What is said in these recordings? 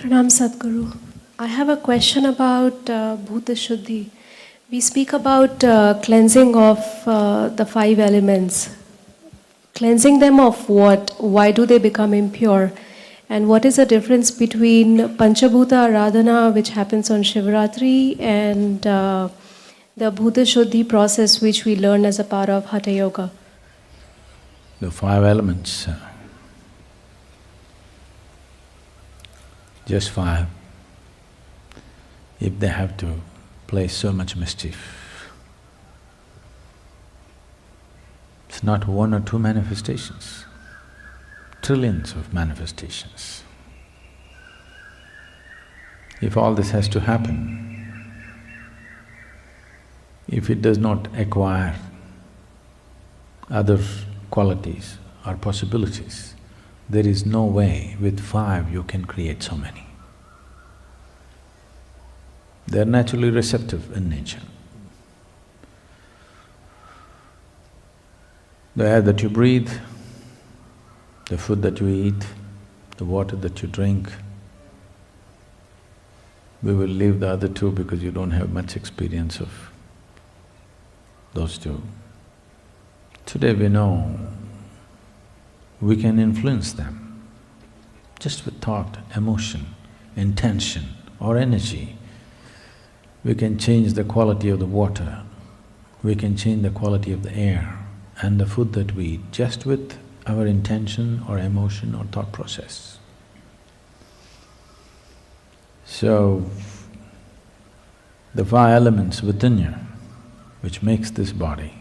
Pranam Sadhguru. I have a question about Bhuta Shuddhi. We speak about cleansing of the five elements. Cleansing them of what? Why do they become impure? And what is the difference between Panchabhuta Aradhana, which happens on Shivratri, and the Bhuta Shuddhi process, which we learn as a part of Hatha Yoga? The five elements, just five, if they have to play so much mischief, it's not one or two manifestations, trillions of manifestations. If all this has to happen, if it does not acquire other qualities or possibilities, there is no way with five you can create so many. They're naturally receptive in nature. The air that you breathe, the food that you eat, the water that you drink. We will leave the other two because you don't have much experience of those two. Today we know we can influence them just with thought, emotion, intention or energy. We can change the quality of the water, we can change the quality of the air and the food that we eat just with our intention or emotion or thought process. So, the five elements within you, which makes this body,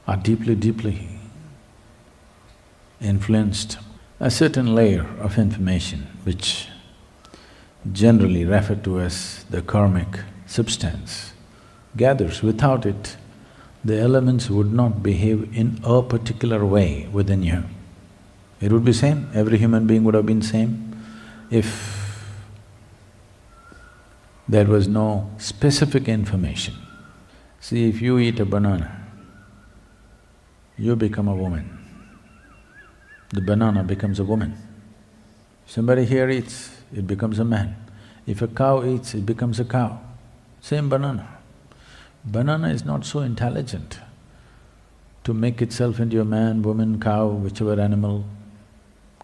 are deeply, deeply influenced. A certain layer of information which generally referred to as the karmic substance gathers. Without it, the elements would not behave in a particular way within you. It would be same, every human being would have been same if there was no specific information. See, if you eat a banana, you become a woman. The banana becomes a woman. Somebody here eats, it becomes a man. If a cow eats, it becomes a cow. Same banana. Banana is not so intelligent to make itself into a man, woman, cow, whichever animal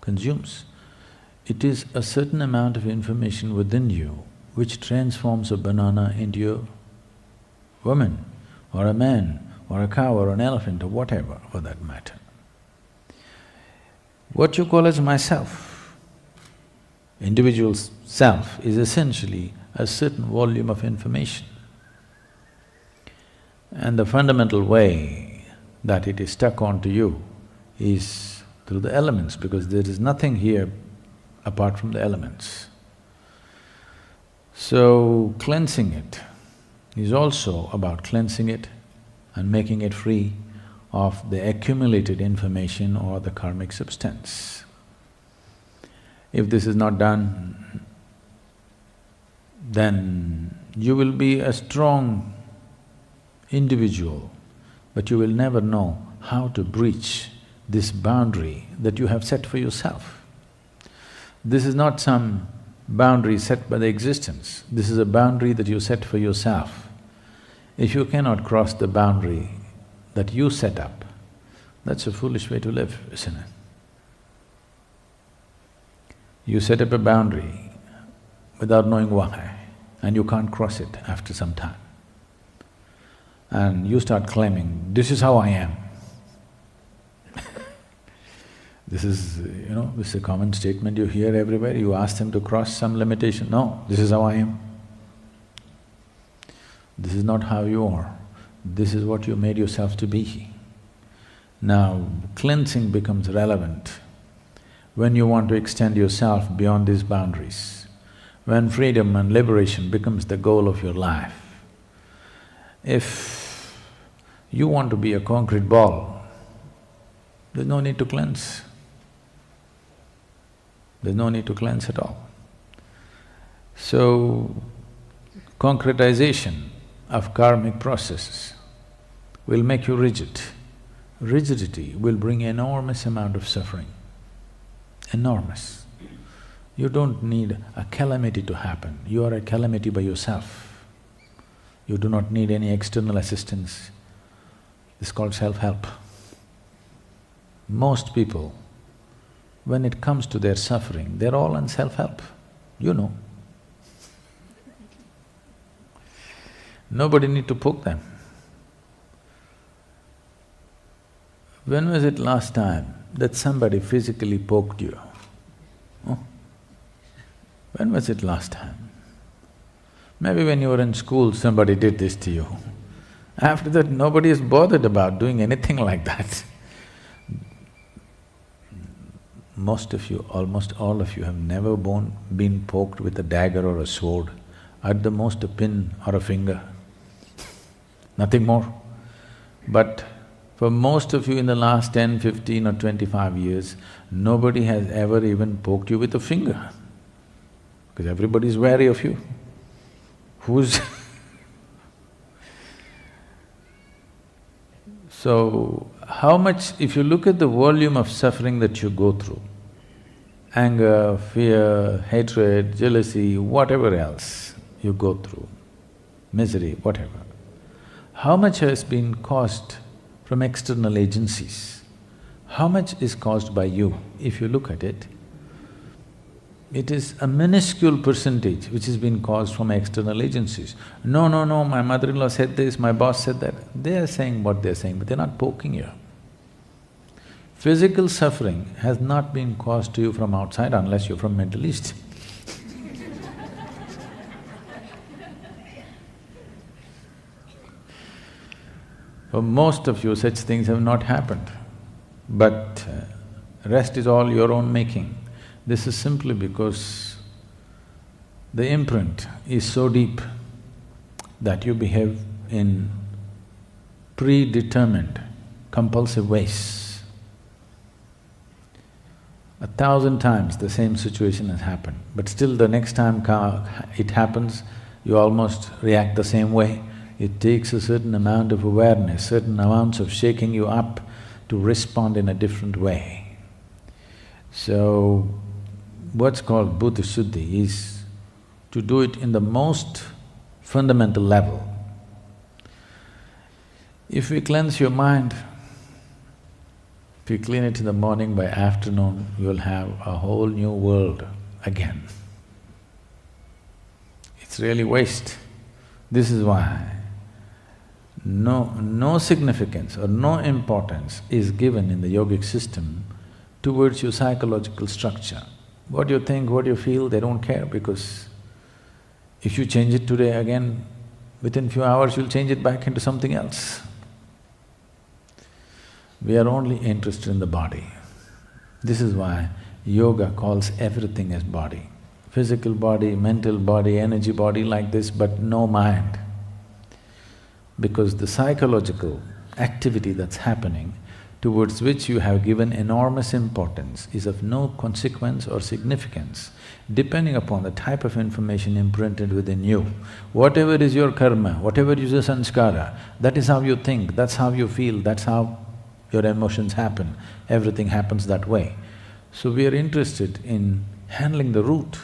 consumes. It is a certain amount of information within you which transforms a banana into a woman or a man or a cow or an elephant or whatever for that matter. What you call as myself, individual self is essentially a certain volume of information. And the fundamental way that it is stuck onto you is through the elements, because there is nothing here apart from the elements. So, cleansing it is also about cleansing it and making it free of the accumulated information or the karmic substance. If this is not done, then you will be a strong individual, but you will never know how to breach this boundary that you have set for yourself. This is not some boundary set by the existence, this is a boundary that you set for yourself. If you cannot cross the boundary that you set up, that's a foolish way to live, isn't it? You set up a boundary without knowing why, and you can't cross it after some time. And you start claiming, this is how I am. This is, this is a common statement you hear everywhere. You ask them to cross some limitation, no, this is how I am. This is not how you are, this is what you made yourself to be. Now, cleansing becomes relevant when you want to extend yourself beyond these boundaries, when freedom and liberation becomes the goal of your life. If you want to be a concrete ball, there's no need to cleanse. There's no need to cleanse at all. So, concretization of karmic processes will make you rigid. Rigidity will bring enormous amount of suffering, enormous. You don't need a calamity to happen, you are a calamity by yourself. You do not need any external assistance. It's called self-help. Most people, when it comes to their suffering, they're all on self-help, you know. Nobody need to poke them. When was it last time that somebody physically poked you? Huh? When was it last time? Maybe when you were in school, somebody did this to you. After that, nobody is bothered about doing anything like that. Most of you, almost all of you have never been poked with a dagger or a sword, at the most a pin or a finger, nothing more. But for most of you in the last 10, 15 or 25 years, nobody has ever even poked you with a finger, because everybody is wary of you. Who's So, how much… if you look at the volume of suffering that you go through, anger, fear, hatred, jealousy, whatever else you go through, misery, whatever, how much has been caused from external agencies? How much is caused by you? If you look at it, it is a minuscule percentage which has been caused from external agencies. No, no, no, my mother-in-law said this, my boss said that. They are saying what they're saying, but they're not poking you. Physical suffering has not been caused to you from outside unless you're from Middle East. For most of you, such things have not happened, but rest is all your own making. This is simply because the imprint is so deep that you behave in predetermined, compulsive ways. 1,000 times the same situation has happened, but still the next time it happens, you almost react the same way. It takes a certain amount of awareness, certain amounts of shaking you up to respond in a different way. So, what's called Bhuta Shuddhi is to do it in the most fundamental level. If we cleanse your mind, if you clean it in the morning, by afternoon you'll have a whole new world again. It's really waste. This is why no significance or no importance is given in the yogic system towards your psychological structure. What you think, what you feel, they don't care, because if you change it today again, within few hours you'll change it back into something else. We are only interested in the body. This is why yoga calls everything as body. Physical body, mental body, energy body like this, but no mind. Because the psychological activity that's happening, towards which you have given enormous importance, is of no consequence or significance, depending upon the type of information imprinted within you. Whatever is your karma, whatever is your sanskara, that is how you think, that's how you feel, that's how your emotions happen, everything happens that way. So we are interested in handling the root.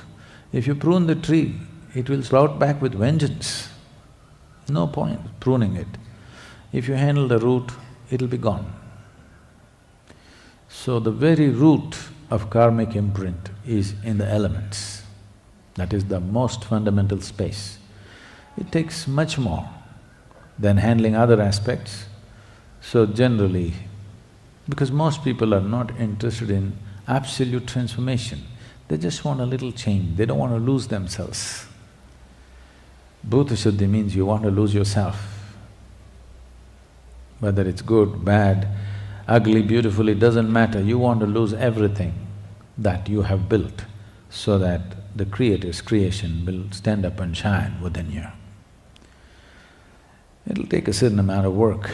If you prune the tree, it will sprout back with vengeance. No point pruning it. If you handle the root, it'll be gone. So the very root of karmic imprint is in the elements. That is the most fundamental space. It takes much more than handling other aspects. So generally, because most people are not interested in absolute transformation, they just want a little change, they don't want to lose themselves. Bhuta Shuddhi means you want to lose yourself. Whether it's good, bad, ugly, beautiful, it doesn't matter, you want to lose everything that you have built so that the Creator's creation will stand up and shine within you. It'll take a certain amount of work.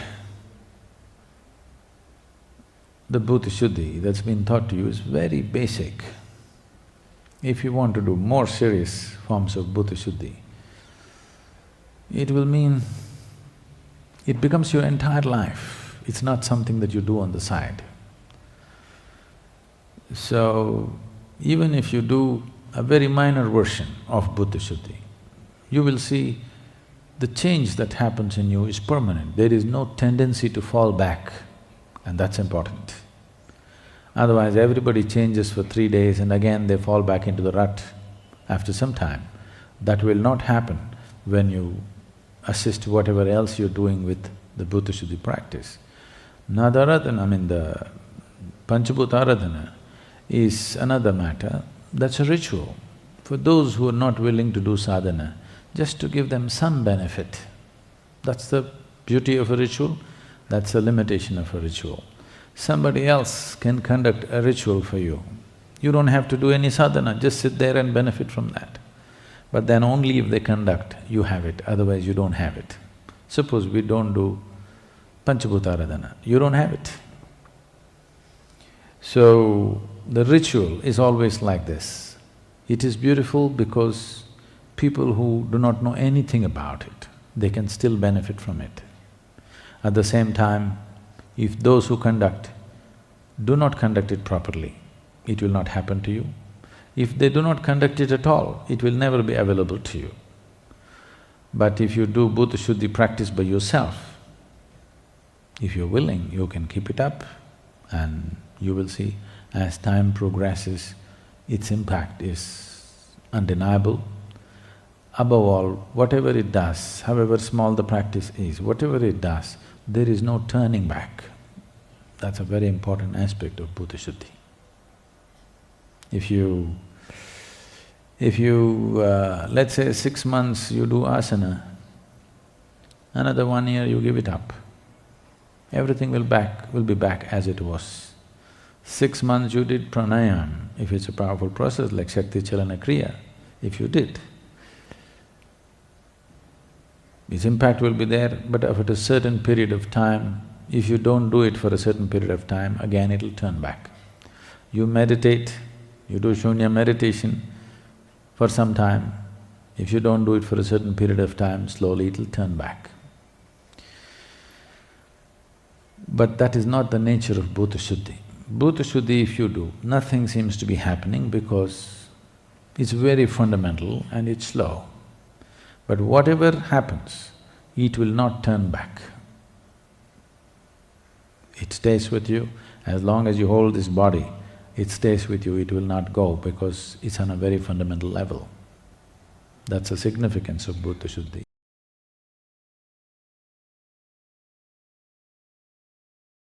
The Bhuta Shuddhi that's been taught to you is very basic. If you want to do more serious forms of Bhuta Shuddhi, it will mean it becomes your entire life. It's not something that you do on the side. So, even if you do a very minor version of Bhuta Shuddhi, you will see the change that happens in you is permanent. There is no tendency to fall back, and that's important. Otherwise, everybody changes for 3 days and again they fall back into the rut after some time. That will not happen when you assist whatever else you're doing with the Bhuta Shuddhi practice. Nadaradhana, the Panchabhuta Aradhana is another matter, that's a ritual. For those who are not willing to do sadhana, just to give them some benefit. That's the beauty of a ritual, that's the limitation of a ritual. Somebody else can conduct a ritual for you. You don't have to do any sadhana, just sit there and benefit from that. But then only if they conduct, you have it, otherwise you don't have it. Suppose we don't do Panchabhuta Aradhana, you don't have it. So, the ritual is always like this. It is beautiful because people who do not know anything about it, they can still benefit from it. At the same time, if those who conduct do not conduct it properly, it will not happen to you. If they do not conduct it at all, it will never be available to you. But if you do Bhuta Shuddhi practice by yourself, if you're willing, you can keep it up and you will see as time progresses, its impact is undeniable. Above all, whatever it does, however small the practice is, whatever it does, there is no turning back. That's a very important aspect of Bhuta Shuddhi. If you, let's say 6 months you do asana, another 1 year you give it up, everything will be back as it was. 6 months you did pranayam, if it's a powerful process like Shakti Chalana Kriya, if you did, its impact will be there, but after a certain period of time, if you don't do it for a certain period of time, again it'll turn back. You meditate, you do shunya meditation for some time, if you don't do it for a certain period of time, slowly it'll turn back. But that is not the nature of Bhuta Shuddhi. Bhuta Shuddhi if you do, nothing seems to be happening because it's very fundamental and it's slow. But whatever happens, it will not turn back. It stays with you, as long as you hold this body, it stays with you, it will not go because it's on a very fundamental level. That's the significance of Bhuta Shuddhi.